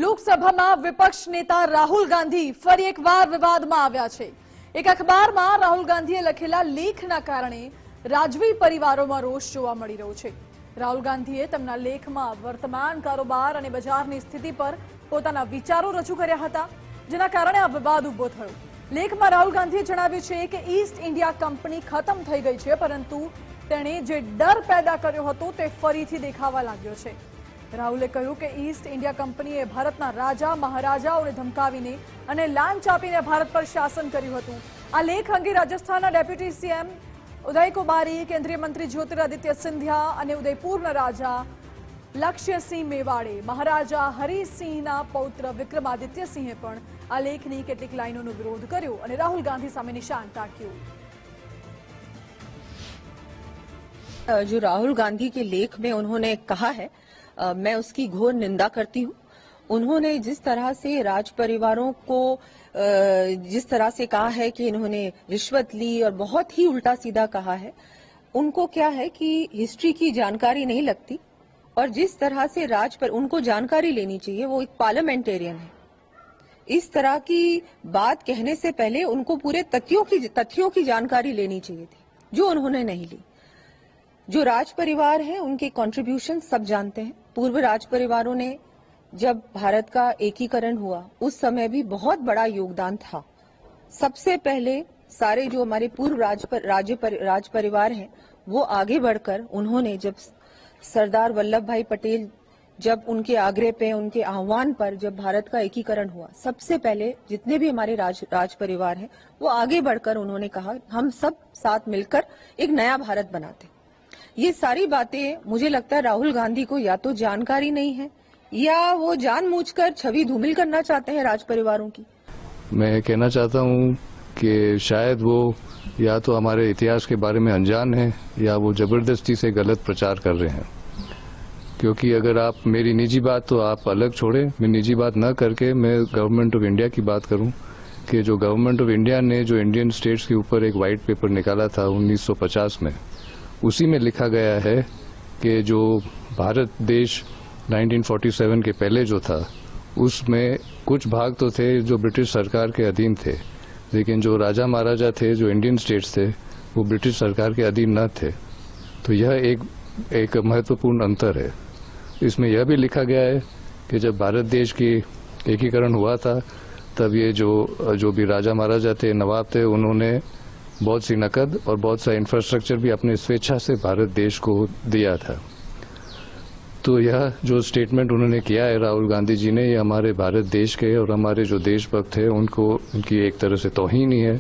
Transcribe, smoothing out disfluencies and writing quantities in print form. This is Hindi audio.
લોકસભામાં વિપક્ષ નેતા રાહુલ ગાંધી ફરી એકવાર વિવાદમાં આવ્યા છે। એક અખબારમાં રાહુલ ગાંધીએ લખેલા લેખના કારણે રાજવી પરિવારોમાં રોષ જોવા મળી રહ્યો છે। રાહુલ ગાંધીએ તેમના લેખમાં વર્તમાન કારોબાર અને બજારની સ્થિતિ પર પોતાના વિચારો રજૂ કર્યા હતા, જેના કારણે આ વિવાદ ઊભો થયો। લેખમાં રાહુલ ગાંધીએ જણાવ્યું છે કે ઈસ્ટ ઇન્ડિયા કંપની ખતમ થઈ ગઈ છે, પરંતુ તેણે જે ડર पैदा કર્યો હતો તે ફરીથી દેખાવા લાગ્યો છે। રાહુલે કહ્યું કે ઈસ્ટ ઇન્ડિયા કંપનીએ ભારતના રાજા મહારાજાઓને ધમકાવીને અને લાંચ આપીને ભારત પર શાસન કર્યું હતું। આ લેખ અંગે રાજસ્થાનના ડેપ્યુટી સીએમ ઉદય કુમારી, કેન્દ્રીય મંત્રી જ્યોતિરાદિત્ય સિંધિયા અને ઉદયપુરના રાજા લક્ષ્યસિંહ મેવાડે, મહારાજા હરિસિંહના પૌત્ર વિक्रमादित्य સિંહે પણ આ લેખની કેટલીક લાઈનોનો વિરોધ કર્યો અને રાહુલ ગાંધી સામે નિશાન તાક્યું। जो राहुल गांधी के लेख में उन्होंने कहा है, मैं उसकी घोर निंदा करती हूँ। उन्होंने जिस तरह से राज परिवारों को जिस तरह से कहा है कि इन्होंने रिश्वत ली और बहुत ही उल्टा सीधा कहा है, उनको क्या है कि हिस्ट्री की जानकारी नहीं लगती और जिस तरह से उनको जानकारी लेनी चाहिए, वो एक पार्लियामेंटेरियन है। इस तरह की बात कहने से पहले उनको पूरे तथ्यों की जानकारी लेनी चाहिए थी, जो उन्होंने नहीं ली। जो राज परिवार है उनके कंट्रीब्यूशन सब जानते हैं। पूर्व राज परिवारों ने जब भारत का एकीकरण हुआ उस समय भी बहुत बड़ा योगदान था। सबसे पहले सारे जो हमारे पूर्व राज परिवार हैं वो आगे बढ़कर उन्होंने जब सरदार वल्लभ भाई पटेल जब उनके आग्रह पे, उनके आह्वान पर जब भारत का एकीकरण हुआ, सबसे पहले जितने भी हमारे राज परिवार हैं वो आगे बढ़कर उन्होंने कहा हम सब साथ मिलकर एक नया भारत बनाते। ये सारी बातें मुझे लगता है राहुल गांधी को या तो जानकारी नहीं है या वो जानबूझकर छवि धूमिल करना चाहते हैं राज परिवारों की। मैं कहना चाहता हूँ कि शायद वो या तो हमारे इतिहास के बारे में अनजान है या वो जबरदस्ती से गलत प्रचार कर रहे हैं। क्योंकि अगर आप मेरी निजी बात तो आप अलग छोड़े, मैं निजी बात न करके मैं गवर्नमेंट ऑफ इंडिया की बात करूं कि जो गवर्नमेंट ऑफ इंडिया ने जो इंडियन स्टेट्स के ऊपर एक वाइट पेपर निकाला था 1950 में, उसी में लिखा गया है कि जो भारत देश 1947 के पहले जो था उसमें कुछ भाग तो थे जो ब्रिटिश सरकार के अधीन थे, लेकिन जो राजा महाराजा थे, जो इंडियन स्टेट्स थे, वो ब्रिटिश सरकार के अधीन न थे। तो यह एक महत्वपूर्ण अंतर है। इसमें यह भी लिखा गया है कि जब भारत देश की एकीकरण हुआ था तब ये जो भी राजा महाराजा थे, नवाब थे, उन्होंने बहुत सी नकद और बहुत सा इंफ्रास्ट्रक्चर भी अपने स्वेच्छा से भारत देश को दिया था। तो यह जो स्टेटमेंट उन्होंने किया है राहुल गांधी जी ने, ये हमारे भारत देश के और हमारे जो देशभक्त हैं उनको उनकी एक तरह से तौहीन ही है।